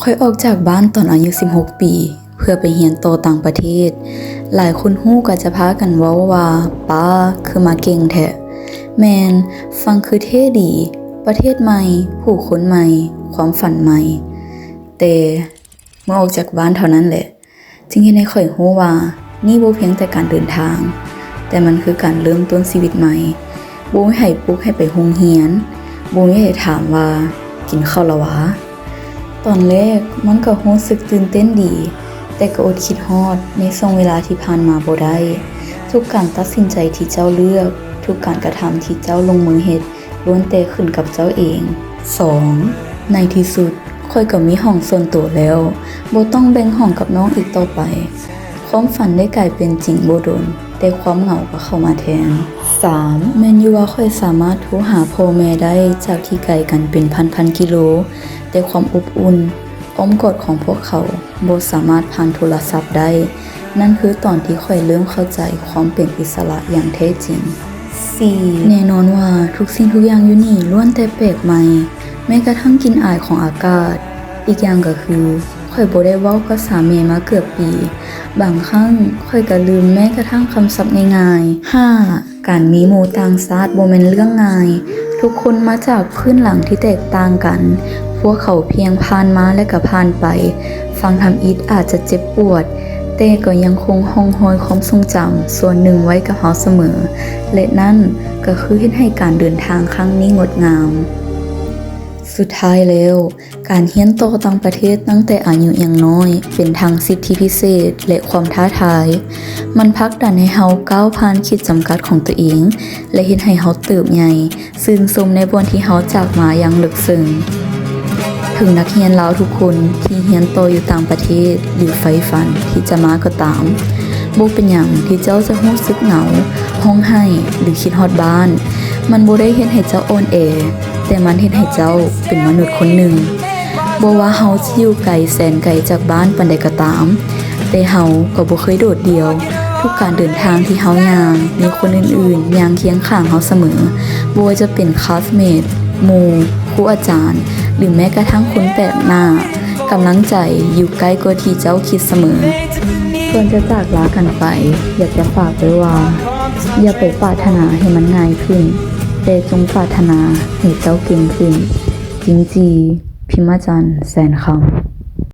ค่อยออกจากบ้านตอนอายุ16 ปีเพื่อไปเรียนต่อต่างประเทศหลายคนฮู้ก็จะพากันเว้าว่าป้าคือมาเก่งแท้แมนฟังคือเท่ดีประเทศใหม่ผู้คนใหม่ความฝันใหม่แต่เมื่อออกจากบ้านเท่านั้นแหละจึงเฮ็ดให้ข้อยฮู้ว่านี่บ่เพียงแต่การเดินทางแต่มันคือการเริ่มต้นชีวิตใหม่บ่มีให้ปลุกให้ไปโรงเรียนบ่มีให้ถามว่ากินข้าวแล้ววะตอนแรกมันก็รู้สึกตื่นเต้นดีแต่ก็อดคิดฮอดในช่วงเวลาที่ผ่านมาบ่ได้ทุกการตัดสินใจที่เจ้าเลือกทุกการกระทำที่เจ้าลงมือเฮ็ดล้วนแต่ขึ้นกับเจ้าเอง 2. ในที่สุดค่อยก็มีห้องส่วนตัวแล้วบ่ต้องแบ่งห้องกับน้องอีกต่อไปความฝันได้กลายเป็นจริงบ่โดนแต่ความเหงาก็เข้ามาแทน 3. แม่นอยู่ว่าค่อยสามารถโทรหาพ่อแม่ได้จากที่ไกลกันเป็นพันๆกิโลแต่ความอบอุ่นอ้อมกอดของพวกเขาบ่สามารถผ่านโทรศัพท์ได้นั่นคือตอนที่ค่อยเริ่มเข้าใจความเป็นอิสระอย่างแท้จริง 4. แน่นอนว่าทุกสิ่งทุกอย่างอยู่นี่ล้วนแต่แปลกใหม่แม้กระทั่งกลิ่นอายของอากาศอีกอย่างก็คือค่อยบ่ได้เว้าภาษาแม่มาเกือบปีบางครั้งค่อยก็ลืมแม้กระทั่งคำศัพท์ง่ายๆ 5. การมีหมู่ต่างชาติบ่แม่นเรื่องง่ายทุกคนมาจากพื้นหลังที่แตกต่างกันพวกเขาเพียงผ่านมาและก็ผ่านไปฟังทำอิฐอาจจะเจ็บปวดแต่ก็ยังคงห้องหอยความทรงจำส่วนหนึ่งไว้กับเราเสมอและนั่นก็คือเฮ็ดให้การเดินทางครั้งนี้งดงามสุดท้ายแล้วการเรียนต่อต่างประเทศตั้งแต่อายุยังน้อยเป็นทางสิทธิพิเศษและความท้าทายมันผลักดันให้เฮาก้าวผ่านขีดจำกัดของตัวเองและเฮ็ดให้เฮาเติบใหญ่ซื่นชมในบอนที่เฮาจากมาอย่างลึกซึ้งถึงนักเรียนลาวทุกคนที่เรียนต่ออยู่ต่างประเทศหรือใฝ่ฝันที่จะมาก็ตามบ่เป็นหยังที่เจ้าจะรู้สึกเหงาร้องไห้หรือคิดฮอดบ้านมันบ่ได้เฮ็ดให้เจ้าอ่อนแอแต่มันเฮ็ดให้เจ้าเป็นมนุษย์คนหนึ่งบ่ว่าเฮาสิอยู่ไกลแสนไกลจากบ้านปานใดก็ตามแต่เฮาก็บ่เคยโดดเดี่ยวทุกการเดินทางที่เฮาย่างมีคนอื่นๆย่างเคียงข้างเฮาเสมอบ่ว่าจะเป็นคลาสเมตหมู่ครูอาจารย์หรือแม้กระทั่งคนแปลกหน้ากำลังใจอยู่ใกล้กว่าที่เจ้าคิดเสมอก่อนจะจากลากันไปอยากจะฝากไว้ว่าอย่าไปปรารถนาให้มันง่ายขึ้นแต่จงปรารถนาให้เจ้าเก่งขึ้นจริงจีพิมพ์จันทร์แสนคำ